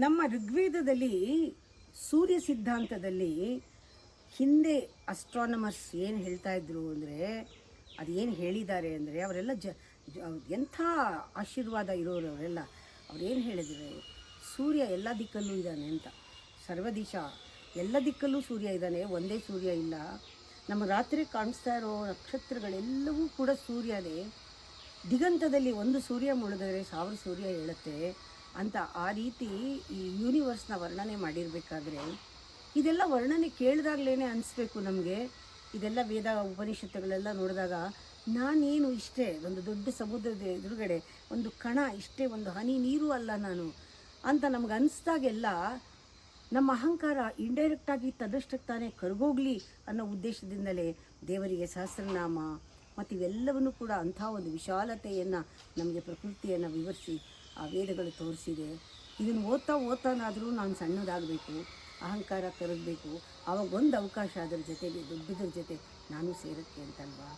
ನಮ್ಮ ಋಗ್ವೇದದಲ್ಲಿ ಸೂರ್ಯ ಸಿದ್ಧಾಂತದಲ್ಲಿ ಹಿಂದೆ ಅಸ್ಟ್ರಾನಮರ್ಸ್ ಏನು ಹೇಳ್ತಾ ಇದ್ರು ಅಂದರೆ, ಅದೇನು ಹೇಳಿದ್ದಾರೆ ಅಂದರೆ, ಅವರೆಲ್ಲ ಎಂಥ ಆಶೀರ್ವಾದ ಇರೋರು ಅವರೆಲ್ಲ. ಅವ್ರೇನು ಹೇಳಿದರೆ, ಸೂರ್ಯ ಎಲ್ಲ ದಿಕ್ಕಲ್ಲೂ ಇದ್ದಾನೆ ಅಂತ. ಸರ್ವದಿಶ ಎಲ್ಲ ದಿಕ್ಕಲ್ಲೂ ಸೂರ್ಯ ಇದ್ದಾನೆ, ಒಂದೇ ಸೂರ್ಯ ಇಲ್ಲ. ನಮ್ಮ ರಾತ್ರಿ ಕಾಣಿಸ್ತಾ ಇರೋ ನಕ್ಷತ್ರಗಳೆಲ್ಲವೂ ಕೂಡ ಸೂರ್ಯನೇ. ದಿಗಂತದಲ್ಲಿ ಒಂದು ಸೂರ್ಯ ಮುಳುಗಿದ್ರೆ 1000 ಸೂರ್ಯ ಹೇಳುತ್ತೆ ಅಂತ. ಆ ರೀತಿ ಈ ಯೂನಿವರ್ಸ್ನ ವರ್ಣನೆ ಮಾಡಿರಬೇಕಾದ್ರೆ ಇದೆಲ್ಲ ವರ್ಣನೆ ಕೇಳಿದಾಗಲೇ ಅನಿಸ್ಬೇಕು ನಮಗೆ. ಇದೆಲ್ಲ ವೇದ ಉಪನಿಷತ್ತುಗಳೆಲ್ಲ ನೋಡಿದಾಗ ನಾನೇನು ಇಷ್ಟೇ ಒಂದು ದೊಡ್ಡ ಸಮುದ್ರದ ಎದುರುಗಡೆ ಒಂದು ಕಣ, ಇಷ್ಟೇ ಒಂದು ಹನಿ ನೀರು ಅಲ್ಲ ನಾನು ಅಂತ ನಮ್ಗೆ ಅನಿಸ್ದಾಗೆಲ್ಲ ನಮ್ಮ ಅಹಂಕಾರ ಇಂಡೈರೆಕ್ಟಾಗಿ ತನ್ನಷ್ಟಕ್ಕೆ ತಾನೇ ಕರಗೋಗ್ಲಿ ಅನ್ನೋ ಉದ್ದೇಶದಿಂದಲೇ ದೇವರಿಗೆ ಸಹಸ್ರನಾಮ ಮತ್ತು ಇವೆಲ್ಲವನ್ನೂ ಕೂಡ ಅಂಥ ಒಂದು ವಿಶಾಲತೆಯನ್ನು ನಮಗೆ ಪ್ರಕೃತಿಯನ್ನು ವಿವರಿಸಿ ಆ ವೇದಗಳು ತೋರಿಸಿದೆ. ಇದನ್ನು ಓದ್ತಾನಾದರೂ ನಾನು ಸಣ್ಣದಾಗಬೇಕು, ಅಹಂಕಾರ ಕರಗಬೇಕು, ಆವಾಗ ಒಂದು ಅವಕಾಶ ಅದರ ಜೊತೆಗೆ ದೊಡ್ಡದ್ರ ಜೊತೆ ನಾನು ಸೇರೋಕ್ಕೆ ಅಂತಲ್ವಾ.